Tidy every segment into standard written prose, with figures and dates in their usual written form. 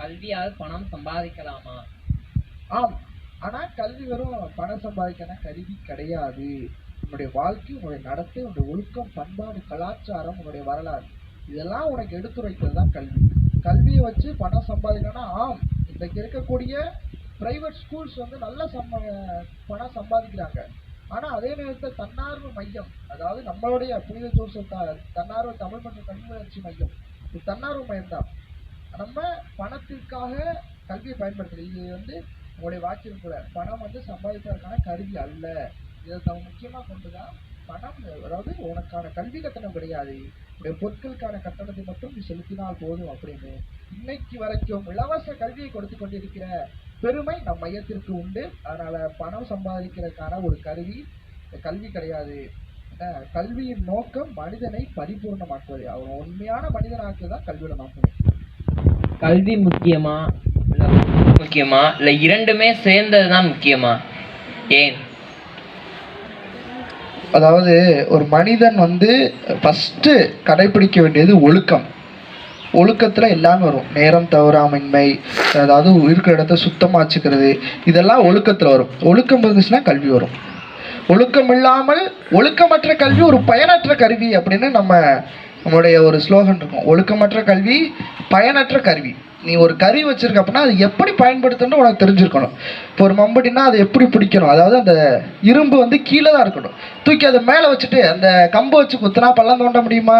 கல்வியால் பணம் சம்பாதிக்கலாமா? ஆம். ஆனா கல்வி வெறும் பணம் சம்பாதிக்கணும் கருவி கிடையாது. உன்னுடைய வாழ்க்கை, உன்னுடைய நடத்தை, உன்னுடைய ஒழுக்கம், பண்பாடு, கலாச்சாரம், உன்னுடைய வரலாறு, இதெல்லாம் உனக்கு எடுத்துரைக்கிறது தான் கல்வி. கல்வியை வச்சு பணம் சம்பாதிக்கணும்னா ஆம், இன்றைக்கு இருக்கக்கூடிய பிரைவேட் ஸ்கூல்ஸ் வந்து நல்ல பணம் சம்பாதிக்கிறாங்க. ஆனா அதே நேரத்தில் தன்னார்வ மையம், அதாவது நம்மளுடைய புனித ஜோசப் தன்னார்வ தமிழ் மற்றும் கல்வி வளர்ச்சி மையம், இது தன்னார்வ மையம் தான். நம்ம பணத்திற்காக கல்வியை பயன்படுத்துறது, இது வந்து உங்களுடைய வாக்கியம் கூட, பணம் வந்து சம்பாதிப்பதற்கான கருவி அல்ல. இதை நம்ம முக்கியமாக கொண்டுதான் பணம், அதாவது உனக்கான கல்வி கட்டணம் கிடையாது, உடைய பொருட்களுக்கான கட்டணத்தை மட்டும் நீ செலுத்தினால் போதும் அப்படின்னு இன்னைக்கு வரைக்கும் இலவச கல்வியை கொடுத்து கொண்டிருக்கிற பெருமை நம் மையத்திற்கு உண்டு. அதனால பணம் சம்பாதிக்கிறதுக்கான ஒரு கருவி கல்வி கிடையாது. கல்வியின் நோக்கம் மனிதனை பரிபூர்ணமாக்குவது, அவன் உண்மையான மனிதனாக்குதான் கல்வியோட நோக்கம். கல்வி முக்கியமா இல்லை முக்கியமா இல்லை இரண்டுமே சேர்ந்தது தான் முக்கியமா? ஏன்? அதாவது ஒரு மனிதன் வந்து ஃபஸ்ட்டு கடைபிடிக்க வேண்டியது ஒழுக்கம். ஒழுக்கத்தில் எல்லாமே வரும். நேரம் தவறாமைன்மை, அதாவது இருக்கிற இடத்த சுத்தமாக வச்சுக்கிறது, இதெல்லாம் ஒழுக்கத்தில் வரும். ஒழுக்கம் இருந்துச்சுன்னா கல்வி வரும். ஒழுக்கம் இல்லாமல் ஒழுக்கமற்ற கல்வி ஒரு பயனற்ற கருவி அப்படின்னு நம்மளுடைய ஒரு ஸ்லோகன் இருக்கும். ஒழுக்கமற்ற கல்வி பயனற்ற கருவி. நீ ஒரு கருவி வச்சிருக்க அப்படின்னா அது எப்படி பயன்படுத்தணும்னு உனக்கு தெரிஞ்சிருக்கணும். இப்போ ஒரு மம்பட்டினா அது எப்படி பிடிக்கணும், அதாவது அந்த இரும்பு வந்து கீழே தான் இருக்கணும். தூக்கி அதை மேலே வச்சுட்டு அந்த கம்பை வச்சு குத்துனா பள்ளம் தோண்ட முடியுமா?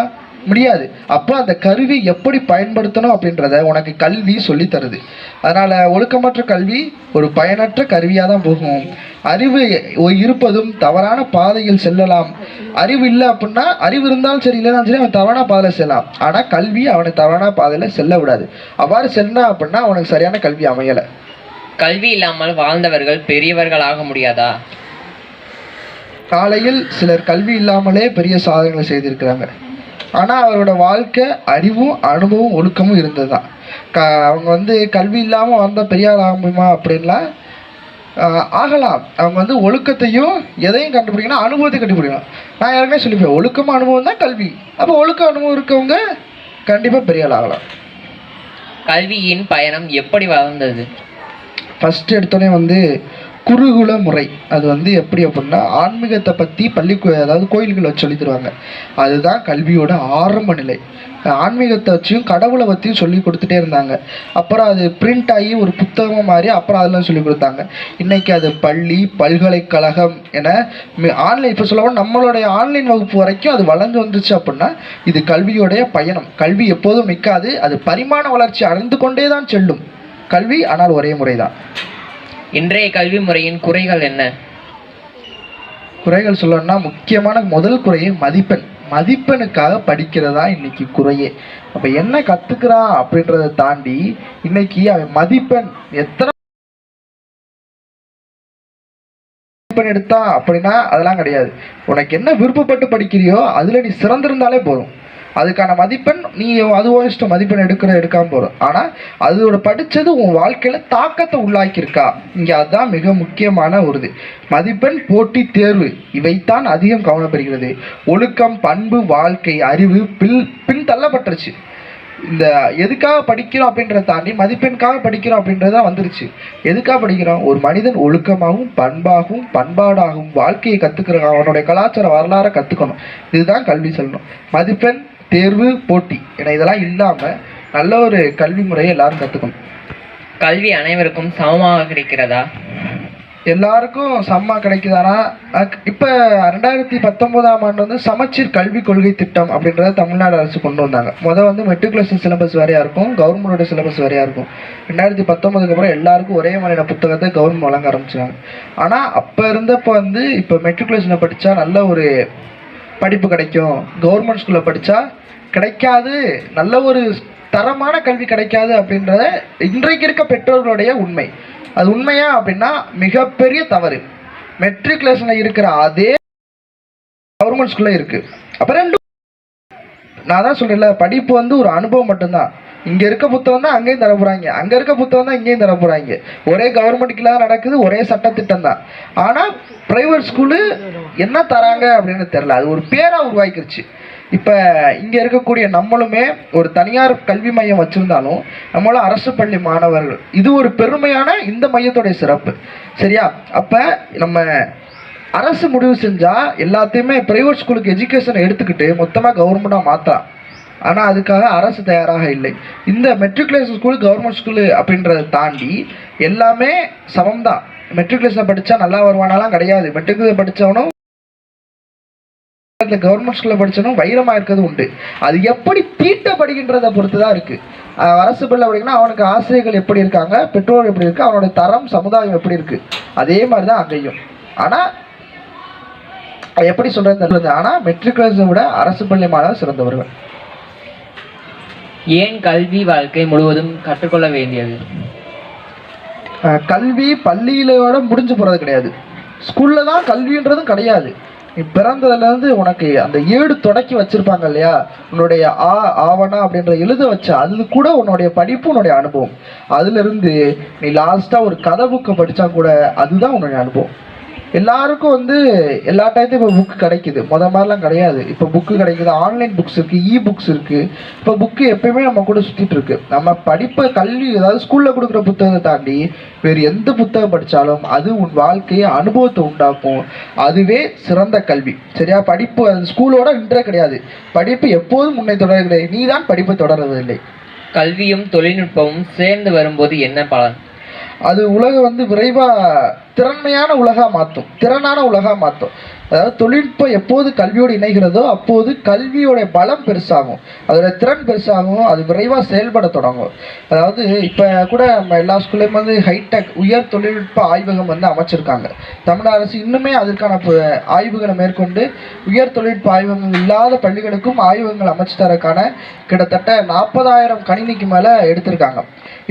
முடியாது. அப்போ அந்த கருவி எப்படி பயன்படுத்தணும் அப்படின்றத உனக்கு கல்வி சொல்லி தருது. அதனால் ஒழுக்கமற்ற கல்வி ஒரு பயனற்ற கருவியாக தான் போகும். அறிவு இருப்பதும் தவறான பாதையில் செல்லலாம். அறிவு இல்லை அப்படின்னா, அறிவு இருந்தாலும் சரி இல்லைனாலும் சரி, அவன் தவறான பாதையில் செல்லலாம். ஆனால் கல்வி அவனை தவறான பாதையில் செல்ல விடாது. அவ்வாறு செல்லா அப்படின்னா அவனுக்கு சரியான கல்வி அமையலை. கல்வி இல்லாமல் வாழ்ந்தவர்கள் பெரியவர்கள் ஆக முடியாதா? காலையில் சிலர் கல்வி இல்லாமலே பெரிய சாதனைகளை செய்திருக்கிறாங்க. ஆனால் அவரோட வாழ்க்கை அறிவும் அனுபவம் ஒழுக்கமும் இருந்தது தான். அவங்க வந்து கல்வி இல்லாமல் வந்தால் பெரிய ஆள் ஆக முடியுமா அப்படின்லாம் ஆகலாம். அவங்க வந்து ஒழுக்கத்தையும் எதையும் கண்டுபிடிக்கணும், அனுபவத்தை கண்டுபிடிக்கணும். நான் யாருமே சொல்லிப்பேன், ஒழுக்கம் அனுபவம் தான் கல்வி. அப்போ ஒழுக்க அனுபவம் இருக்கவங்க கண்டிப்பாக பெரிய ஆள் ஆகலாம். கல்வியின் பயணம் எப்படி வளர்ந்தது? ஃபஸ்ட்டு எடுத்தோடனே வந்து குருகுல முறை. அது வந்து எப்படி அப்படின்னா, ஆன்மீகத்தை பற்றி அதாவது கோயில்களை வச்சு சொல்லி தருவாங்க. அதுதான் கல்வியோட ஆரம்ப நிலை. ஆன்மீகத்தை வச்சும் கடவுளை பற்றியும் சொல்லி கொடுத்துட்டே இருந்தாங்க. அப்புறம் அது பிரிண்ட் ஆகி ஒரு புத்தகமாக மாறி அப்புறம் அதெல்லாம் சொல்லி கொடுத்தாங்க. இன்றைக்கி அது பள்ளி, பல்கலைக்கழகம் என ஆன்லைன், இப்போ சொல்லவும் நம்மளுடைய ஆன்லைன் வகுப்பு வரைக்கும் அது வளர்ந்து வந்துச்சு. அப்படின்னா இது கல்வியோடைய பயணம். கல்வி எப்போதும் நிற்காது, அது பரிமாண வளர்ச்சி அடைந்து கொண்டே தான் செல்லும் கல்வி. ஆனால் ஒரே முறை தான். இன்றைய கல்வி முறையின் குறைகள் என்ன? குறைகள் சொல்லணும்னா, முக்கியமான முதல் குறையே மதிப்பெண். மதிப்பெண்ணுக்காக படிக்கிறதா இன்னைக்கு குறையே. அப்போ என்ன கற்றுக்கிறான் அப்படின்றத தாண்டி இன்னைக்கு அவன் மதிப்பெண் எத்தனை மதிப்பெண் எடுத்தான் அப்படின்னா அதெல்லாம் கிடையாது. உனக்கு என்ன விருப்பப்பட்டு படிக்கிறியோ அதில் நீ சிறந்திருந்தாலே போதும். அதுக்கான மதிப்பெண் நீ அதுவோ இஷ்டம் மதிப்பெண் எடுக்காமல் போகிறோம். ஆனால் அதோட படித்தது உன் வாழ்க்கையில் தாக்கத்தை உள்ளாக்கியிருக்கா, இங்கே அதுதான் மிக முக்கியமான ஒரு இது. மதிப்பெண், போட்டி தேர்வு இவைத்தான் அதிகம் கவனப்படுகிறது. ஒழுக்கம், பண்பு, வாழ்க்கை, அறிவு பின் தள்ளப்பட்டுருச்சு. இந்த எதுக்காக படிக்கிறோம் அப்படின்றத தாண்டி மதிப்பெண்காக படிக்கிறோம் அப்படின்றதான் வந்துருச்சு. எதுக்காக படிக்கிறோம்? ஒரு மனிதன் ஒழுக்கமாகவும் பண்பாகவும் பண்பாடாகவும் வாழ்க்கையை கற்றுக்கிறான், அவனுடைய கலாச்சார வரலாறை கற்றுக்கணும். இதுதான் கல்வி சொல்லணும். மதிப்பெண், தேர்வு, போட்டி என இதெல்லாம் இல்லாமல் நல்ல ஒரு கல்வி முறையை எல்லாரும் கற்றுக்கணும். கல்வி அனைவருக்கும் சமமாக கிடைக்கிறதா? எல்லாருக்கும் சமமாக கிடைக்குதானா? இப்போ 2019ஆம் ஆண்டு வந்து சமச்சீர் கல்விக் கொள்கை திட்டம் அப்படின்றத தமிழ்நாடு அரசு கொண்டு வந்தாங்க. வந்து மெட்ரிகுலேஷன் சிலபஸ் வேறையாக இருக்கும், கவர்மெண்டோட சிலபஸ் வேறையாக இருக்கும். 2019க்கு அப்புறம் எல்லாருக்கும் ஒரே மாதிரியான புத்தகத்தை கவர்மெண்ட் வழங்க ஆரம்பிச்சாங்க. ஆனால் அப்போ இருந்தப்போ வந்து இப்போ மெட்ரிகுலேஷனை படித்தா நல்ல ஒரு படிப்பு கிடைக்கும், கவர்மெண்ட் ஸ்கூலில் படித்தா கிடைக்காது, நல்ல ஒரு தரமான கல்வி கிடைக்காது அப்படின்றத இன்றைக்கு இருக்க பெற்றோர்களுடைய உண்மை. அது உண்மையா அப்படின்னா மிகப்பெரிய தவறு. மெட்ரிகுலேஷனில் இருக்கிற அதே கவர்மெண்ட் ஸ்கூலில் இருக்குது. அப்புறம் ரெண்டும் நான் தான் சொல்கிறேன்ல, படிப்பு வந்து ஒரு அனுபவம் மட்டும்தான். இங்கே இருக்க புத்தகம் தான் அங்கேயும் தர போகிறாங்க, அங்கே இருக்க புத்தகம் தான் இங்கேயும் தர போகிறாங்க. ஒரே கவர்மெண்ட்டுக்குலாம் நடக்குது, ஒரே சட்டத்திட்டம் தான். ஆனால் ப்ரைவேட் ஸ்கூலு என்ன தராங்க அப்படின்னு தெரில, அது ஒரு பேராக உருவாக்கிருச்சு. இப்போ இங்கே இருக்கக்கூடிய நம்மளுமே ஒரு தனியார் கல்வி மையம் வச்சுருந்தாலும் நம்மளும் அரசு பள்ளி மாணவர்கள். இது ஒரு பெருமையான இந்த மையத்துடைய சிறப்பு. சரியா? அப்போ நம்ம அரசு முடிவு செஞ்சால் எல்லாத்தையுமே ப்ரைவேட் ஸ்கூலுக்கு எஜுகேஷனை எடுத்துக்கிட்டு மொத்தமாக கவர்மெண்ட்டாக மாற்றலாம். ஆனால் அதுக்காக அரசு தயாராக இல்லை. இந்த மெட்ரிகுலேஷன் ஸ்கூல் கவர்மெண்ட் ஸ்கூலு அப்படின்றத தாண்டி எல்லாமே சமம் தான். மெட்ரிகுலேஷன் படித்தா நல்லா வருவானாலாம் கிடையாது. மெட்ரிகுலேஷன் படித்தவனும் கவர்மெண்ட் ஸ்கூலில் படித்தவனும் வைரமாக இருக்கிறது உண்டு. அது எப்படி தீட்டப்படுகின்றதை பொறுத்து தான் இருக்குது. அரசு பள்ளி அப்படின்னா அவனுக்கு ஆசிரியர்கள் எப்படி இருக்காங்க, பெற்றோர் எப்படி இருக்குது, அவனுடைய தரம் சமுதாயம் எப்படி இருக்குது, அதே மாதிரி தான் அங்கேயும். ஆனால் எப்படி சொல்கிறது, ஆனால் மெட்ரிகுலேஷனை விட அரசு பள்ளி மாணவர் சிறந்தவர்கள். ஏன் கல்வி வாழ்க்கை முழுவதும் கற்றுக்கொள்ள வேண்டியது? கல்வி பள்ளியிலோட முடிஞ்சு போகிறது கிடையாது. ஸ்கூலில் தான் கல்வின்றதும் கிடையாது. நீ பிறந்ததுலேருந்து உனக்கு அந்த ஏடு தொடக்கி வச்சுருப்பாங்க இல்லையா, உன்னுடைய ஆவணா அப்படின்ற எழுத வச்ச அது கூட உன்னுடைய படிப்பு, உன்னுடைய அனுபவம். அதுலேருந்து நீ லாஸ்ட்டாக ஒரு கதை புக்கை படித்தா கூட அதுதான் உன்னுடைய அனுபவம். எல்லாருக்கும் எல்லா டயத்தையும் இப்போ புக்கு கிடைக்குது. மாதிரிலாம் கிடையாது. இப்போ புக்கு கிடைக்குது, ஆன்லைன் புக்ஸ் இருக்குது, இ புக்ஸ் இருக்குது. இப்போ புக்கு எப்பயுமே நம்ம கூட சுற்றிட்டு இருக்கு. நம்ம படிப்பை கல்வி, அதாவது ஸ்கூலில் கொடுக்குற புத்தகத்தை தாண்டி வேறு எந்த புத்தகம் படித்தாலும் அது உன் வாழ்க்கையை அனுபவத்தை உண்டாக்கும். அதுவே சிறந்த கல்வி. சரியா? படிப்பு அது ஸ்கூலோட இன்றே கிடையாது. படிப்பு எப்போதும் முன்னே தொடரவில்லை, நீ தான் படிப்பை தொடர்வதில்லை. கல்வியும் தொழில்நுட்பமும் சேர்ந்து வரும்போது என்ன பலன்? அது உலகம் விரைவாக திறன்மையான உலகாக மாற்றும், திறனான உலகாக மாற்றும். அதாவது தொழில்நுட்பம் எப்போது கல்வியோடு இணைகிறதோ அப்போது கல்வியோடைய பலம் பெருசாகும், அதோட திறன் பெருசாகும், அது விரைவாக செயல்பட தொடங்கும். அதாவது இப்போ கூட நம்ம எல்லா ஸ்கூல்லையும் ஹைடெக் உயர் தொழில்நுட்ப ஆய்வகம் அமைச்சிருக்காங்க. தமிழக அரசு இன்னுமே அதற்கான ஆய்வுகளை மேற்கொண்டு உயர் தொழில்நுட்ப ஆய்வகங்கள் இல்லாத பள்ளிகளுக்கும் ஆய்வகங்கள் அமைச்சு தரக்கான கிட்டத்தட்ட 40,000 கணினிக்கு மேலே எடுத்திருக்காங்க.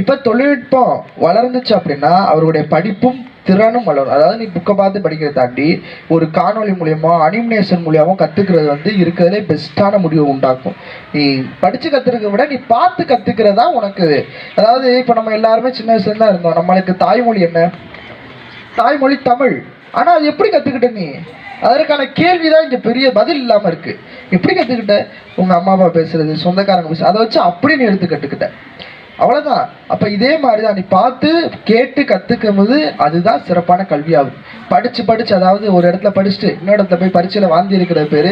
இப்போ தொழில்நுட்பம் வளர்ந்துச்சு அப்படின்னா அவருடைய படிப்பும் திறனும் வளரும். அதாவது நீ புக்கை பார்த்து படிக்கிறத தாண்டி ஒரு காணொலி மூலியமா, அனிமேஷன் மூலியமாக கற்றுக்கிறது இருக்கிறதுலே பெஸ்ட்டான முடிவை உண்டாக்கும். நீ படித்து கற்றுக்கிறத விட நீ பார்த்து கற்றுக்கிறதா உனக்கு. அதாவது இப்போ நம்ம எல்லாருமே சின்ன வயசுல தான் இருந்தோம். நம்மளுக்கு தாய்மொழி என்ன? தாய்மொழி தமிழ். ஆனால் அது எப்படி கற்றுக்கிட்ட நீ? அதற்கான கேள்வி தான் இங்கே பெரிய பதில் இல்லாமல் இருக்குது. எப்படி கற்றுக்கிட்ட? உங்கள் அம்மா அப்பா பேசுகிறது, சொந்தக்காரங்க பேசுகிறது, அதை வச்சு அப்படி நீ எடுத்து கற்றுக்கிட்ட, அவ்வளோதான். அப்போ இதே மாதிரி தான் நீ பார்த்து கேட்டு கற்றுக்கும் போது அதுதான் சிறப்பான கல்வியாகும். படித்து அதாவது ஒரு இடத்துல படிச்சுட்டு இன்னொரு இடத்துல போய் பரீட்சையில் வாந்தி இருக்கிற பேர்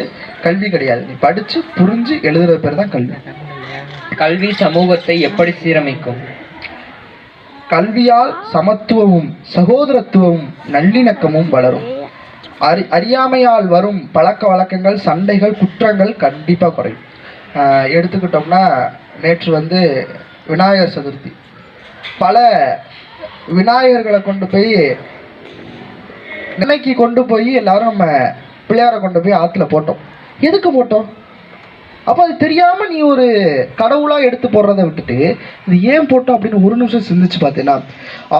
கல்வி கிடையாது. நீ படித்து புரிஞ்சு எழுதுகிற பேர் தான் கல்வி. கல்வி சமூகத்தை எப்படி சீரமைக்கும்? கல்வியால் சமத்துவமும் சகோதரத்துவமும் நல்லிணக்கமும் வளரும். அறியாமையால் வரும் பழக்க வழக்கங்கள், சண்டைகள், குற்றங்கள் கண்டிப்பாக குறையும். எடுத்துக்கிட்டோம்னா நேற்று விநாயகர் சதுர்த்தி. பல விநாயகர்களை கொண்டு போய் நினைக்கி கொண்டு போய் எல்லாரும் நம்ம பிள்ளையாரை கொண்டு போய் ஆற்றுல போட்டோம். எதுக்கு போட்டோம்? அப்போ அது தெரியாமல் நீ ஒரு கடவுளாக எடுத்து போடுறதை விட்டுட்டு இது ஏன் போட்டோம் அப்படின்னு ஒரு நிமிஷம் சிந்திச்சு பார்த்தீங்கன்னா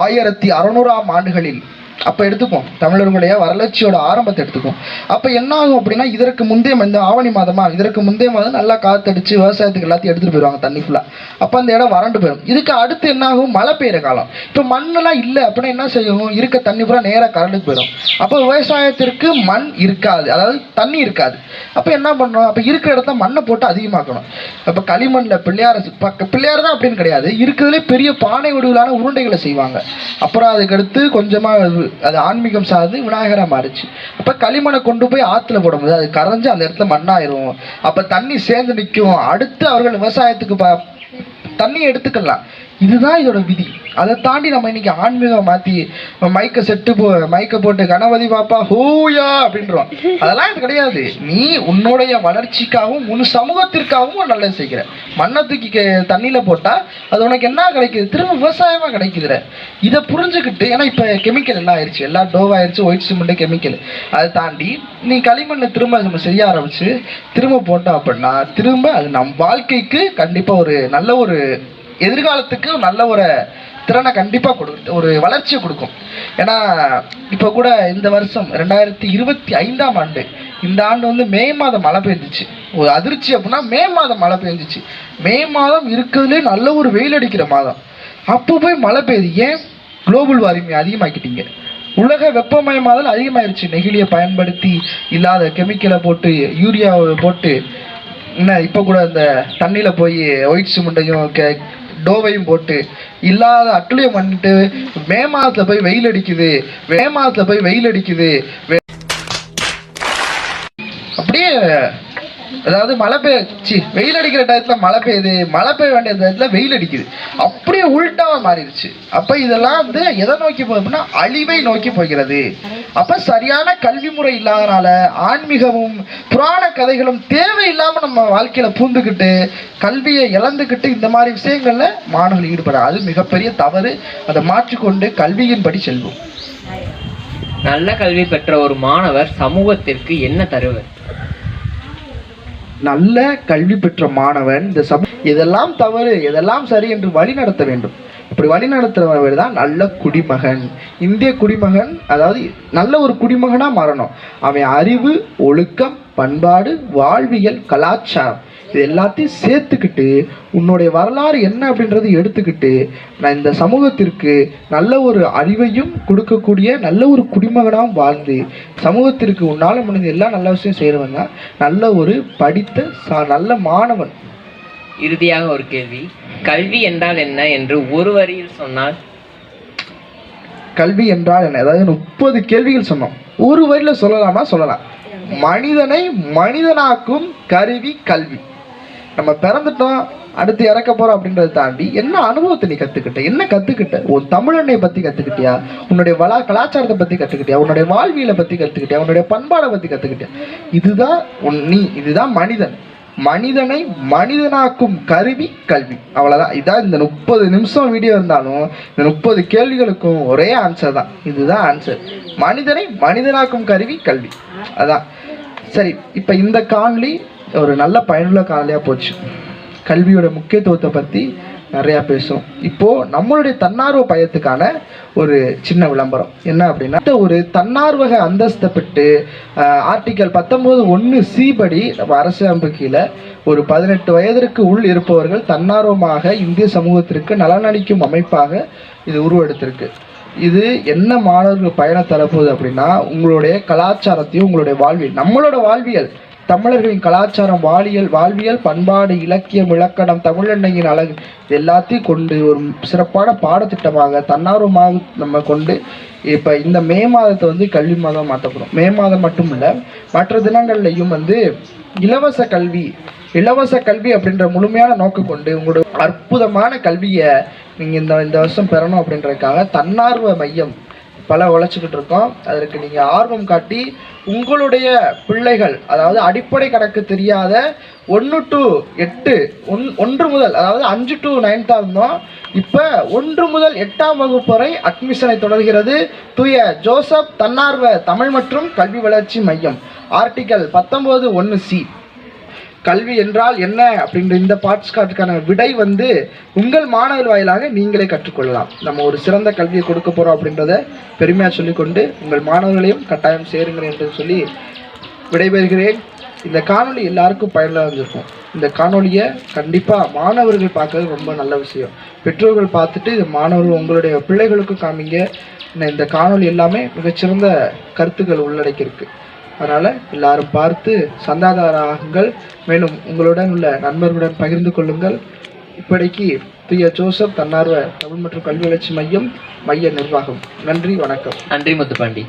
1600ஆம் ஆண்டுகளில் அப்போ எடுத்துப்போம், தமிழர்களுடைய வரலாட்சியோட ஆரம்பத்தை எடுத்துக்கும். அப்போ என்ன ஆகும் அப்படின்னா இதற்கு முந்தைய இந்த ஆவணி மாதமா, இதற்கு முந்தைய மாதம் நல்லா காத்தடிச்சு விவசாயத்துக்கு எல்லாத்தையும் எடுத்துகிட்டு போயிடுவாங்க தண்ணி ஃபுல்லாக. அப்போ அந்த இடம் வறண்டு போயிடும். இதுக்கு அடுத்து என்ன ஆகும்? மழை பெய்கிற காலம். இப்போ மண்ணெல்லாம் இல்லை அப்படின்னா என்ன செய்யும்? இருக்க தண்ணி பூரா நேராக கரண்டுக்கு போயிடும். அப்போ விவசாயத்திற்கு மண் இருக்காது, அதாவது தண்ணி இருக்காது. அப்போ என்ன பண்ணணும்? அப்போ இருக்கிற இடத்த மண்ணை போட்டு அதிகமாக்கணும். அப்போ களிமண்ணில் பிள்ளையார் தான் அப்படின்னு கிடையாது, இருக்கிறதுலே பெரிய பானை வடிவிலான உருண்டைகளை செய்வாங்க. அப்புறம் அதுக்கடுத்து கொஞ்சமாக அது ஆன்மீகம் சார்ந்து விநாயகராக மாறிச்சு. அப்போ களிமண்ணை கொண்டு போய் ஆற்றுல போடும்போது அது கரைஞ்சி அந்த இடத்துல மண்ணாயிரும். அப்போ தண்ணி சேர்ந்து நிற்கும். அடுத்து அவர்கள் விவசாயத்துக்கு தண்ணியை எடுத்துக்கலாம். இதுதான் இதோட விதி. அதை தாண்டி நம்ம இன்னைக்கு ஆன்மீகம் மாற்றி மைக்கை போட்டு கணபதி பாப்பா ஹூயா அப்படின்றோம். அதெல்லாம் இது கிடையாது. நீ உன்னுடைய வளர்ச்சிக்காகவும் உன் சமூகத்திற்காகவும் நல்லது செய்கிற. மண்ணை தூக்கி தண்ணியில் போட்டால் அது உனக்கு என்ன கிடைக்குது? திரும்ப விவசாயமாக கிடைக்குதுற. இதை புரிஞ்சுக்கிட்டு, ஏன்னா இப்போ கெமிக்கல் எல்லாம் ஆயிடுச்சு, எல்லாம் டோவாயிருச்சு, ஒயிட் சிமெண்ட் கெமிக்கல். அதை தாண்டி நீ களிமண்ணில் திரும்ப நம்ம செய்ய ஆரம்பிச்சு திரும்ப போட்டோம் அப்படின்னா திரும்ப அது நம் வாழ்க்கைக்கு கண்டிப்பாக ஒரு நல்ல ஒரு எதிர்காலத்துக்கு நல்ல ஒரு திறனை கண்டிப்பாக கொடுக்கும், ஒரு வளர்ச்சியை கொடுக்கும். ஏன்னா இப்போ கூட இந்த வருஷம் 2025ஆம் ஆண்டு, இந்த ஆண்டு மே மாதம் மழை பெஞ்சிச்சு. ஒரு அதிர்ச்சி அப்படின்னா மே மாதம் மழை பெஞ்சிச்சு. மே மாதம் இருக்கிறதுலே நல்ல ஒரு வெயில் அடிக்கிற மாதம். அப்போ போய் மழை பெய்யுது. ஏன்? குளோபல் வார்மிங் அதிகமாக்கிட்டீங்க. உலக வெப்பமயமாதல் அதிகமாயிருச்சு. நெகிழியை பயன்படுத்தி இல்லாத கெமிக்கலை போட்டு, யூரியாவை போட்டு என்ன இப்போ கூட இந்த தண்ணியில் போய் ஒயிட் சிமெண்ட்டையும் டோவையும் போட்டு இல்லாத அட்டுளையும் பண்ணிட்டு மே மாதத்தில் போய் வெயில் அடிக்குது அப்படியே. அதாவது மழை பெய்ச்சு வெயில் அடிக்கிற டயத்தில் மழை பெய்யுது, மழை பெய்ய வேண்டிய டயத்தில் வெயில் அடிக்குது, அப்படியே உள்டாவாக மாறிடுச்சு. அப்போ இதெல்லாம் வந்து எதை நோக்கி போகுதுன்னா அழிவை நோக்கி போகிறது. அப்போ சரியான கல்வி முறை இல்லாதனால ஆன்மீகமும் புராண கதைகளும் தேவையில்லாமல் நம்ம வாழ்க்கையில் பூந்துக்கிட்டு கல்வியை இழந்துக்கிட்டு இந்த மாதிரி விஷயங்களில் மாணவர்கள் ஈடுபட, அது மிகப்பெரிய தவறு. அதை மாற்றிக்கொண்டு கல்வியின்படி செல்வோம். நல்ல கல்வி பெற்ற ஒரு மாணவர் சமூகத்திற்கு என்ன தருவர்? நல்ல கல்வி பெற்ற மாணவன் இந்த எதெல்லாம் தவறு எதெல்லாம் சரி என்று வழி நடத்த வேண்டும். இப்படி வழி நடத்துறவர் தான் நல்ல குடிமகன். இந்திய குடிமகன், அதாவது நல்ல ஒரு குடிமகனா மாறணும். அவன் அறிவு, ஒழுக்கம், பண்பாடு, வாழ்வியல், கலாச்சாரம் இது எல்லாத்தையும் சேர்த்துக்கிட்டு உன்னுடைய வரலாறு என்ன அப்படின்றது எடுத்துக்கிட்டு நான் இந்த சமூகத்திற்கு நல்ல ஒரு அறிவையும் கொடுக்கக்கூடிய நல்ல ஒரு குடிமகனாகவும் வாழ்ந்து சமூகத்திற்கு உன்னால் முடிஞ்ச எல்லா நல்ல விஷயம் செய்கிறவங்க நல்ல ஒரு படித்த நல்ல மாணவன். இறுதியாக ஒரு கேள்வி, கல்வி என்றால் என்ன என்று ஒரு வரியில் சொன்னால்? கல்வி என்றால் என்ன? அதாவது 30 கேள்விகள் சொன்னோம், ஒரு வரியில் சொல்லலாமா? சொல்லலாம். மனிதனை மனிதனாக்கும் கருவி கல்வி. நம்ம பிறந்துட்டோம், அடுத்து இறக்க போறோம் அப்படின்றத தாண்டி என்ன அனுபவத்தை நீ கத்துக்கிட்ட, என்ன கத்துக்கிட்ட? உன் தமிழெண்ணை பத்தி கத்துக்கிட்டியா? உன்னுடைய கலாச்சாரத்தை பத்தி கத்துக்கிட்டியா? உன்னுடைய வாழ்வியலை பத்தி கத்துக்கிட்டியா? உன்னுடைய பண்பாடை பத்தி கத்துக்கிட்டியா? இதுதான் இதுதான் மனிதன். மனிதனை மனிதனாக்கும் கருவி கல்வி. அவ்வளவுதான். இதான் இந்த 30 நிமிஷம் வீடியோ இருந்தாலும் இந்த 30 கேள்விகளுக்கும் ஒரே ஆன்சர் தான். இதுதான் ஆன்சர். மனிதனை மனிதனாக்கும் கருவி கல்வி. அதான். சரி, இப்போ இந்த காணொளி ஒரு நல்ல பயனுள்ள காணொலியாக போச்சு. கல்வியோட முக்கியத்துவத்தை பற்றி நிறையா பேசும். இப்போது நம்மளுடைய தன்னார்வ பயத்துக்கான ஒரு சின்ன விளம்பரம் என்ன அப்படின்னா, ஒரு தன்னார்வக அந்தஸ்தை பெற்று ஆர்டிக்கல் 19(1)C படி நம்ம அரசியலமைப்பு கீழே ஒரு 18 வயதிற்கு உள் இருப்பவர்கள் தன்னார்வமாக இந்திய சமூகத்திற்கு நலனளிக்கும் அமைப்பாக இது உருவெடுத்திருக்கு. இது என்ன மாணவர்கள் பயணம் தரப்போகுது அப்படின்னா, உங்களுடைய கலாச்சாரத்தையும் உங்களுடைய வாழ்வியல், நம்மளோட வாழ்வியல், தமிழர்களின் கலாச்சாரம், வாழ்வியல், பண்பாடு, இலக்கியம், இலக்கணம், தமிழெண்ணையின் அழகு எல்லாத்தையும் கொண்டு ஒரு சிறப்பான பாடத்திட்டமாக தன்னார்வமாக நம்ம கொண்டு இப்போ இந்த மே மாதத்தை வந்து கல்வி மாதம் மாற்றப்படும். மே மாதம் மட்டும் இல்லை, மற்ற தினங்கள்லையும் வந்து இலவச கல்வி அப்படின்ற முழுமையான நோக்கம் கொண்டு உங்களுடைய அற்புதமான கல்வியை நீங்கள் இந்த வருஷம் பெறணும் அப்படின்றதுக்காக தன்னார்வ மையம் பல உழைச்சிக்கிட்டு இருக்கோம். அதற்கு நீங்கள் ஆர்வம் காட்டி உங்களுடைய பிள்ளைகள், அதாவது அடிப்படை கணக்கு தெரியாத 1 to 8, 1 முதல், அதாவது 5 to 9 இருந்தோம், இப்போ 1 முதல் 8ஆம் வகுப்பு வரை அட்மிஷனை தொடர்கிறது தூய ஜோசப் தன்னார்வ தமிழ் மற்றும் கல்வி வளர்ச்சி மையம். Article 19(1)C. கல்வி என்றால் என்ன அப்படின்ற இந்த பாட்காஸ்டுக்கான விடை வந்து உங்கள் மாணவர் வாயிலாக நீங்களே கற்றுக்கொள்ளலாம். நம்ம ஒரு சிறந்த கல்வியை கொடுக்க போகிறோம் அப்படின்றத பெருமையாக சொல்லிக்கொண்டு உங்கள் மாணவர்களையும் கட்டாயம் சேருங்கள் என்று சொல்லி விடைபெறுகிறேன். இந்த காணொளி எல்லாருக்கும் பயனுள்ளதாக இருந்திருக்கும். இந்த காணொலியை கண்டிப்பாக மாணவர்கள் பார்க்கறது ரொம்ப நல்ல விஷயம். பெற்றோர்கள் பார்த்துட்டு இது மாணவர்கள் உங்களுடைய பிள்ளைகளுக்கும் காமிங்க. இந்த காணொலி எல்லாமே மிகச்சிறந்த கருத்துக்கள் உள்ளடக்கியிருக்கு. அதனால் எல்லாரும் பார்த்து சந்தாதாரங்கள், மேலும் உங்களுடன் உள்ள நண்பர்களுடன் பகிர்ந்து கொள்ளுங்கள். இப்படிக்கு தூய ஜோசப் தன்னார்வ தமிழ் மற்றும் கல்வி வளர்ச்சி மையம் மைய நிர்வாகம். நன்றி, வணக்கம். நன்றி முத்துப்பாண்டி.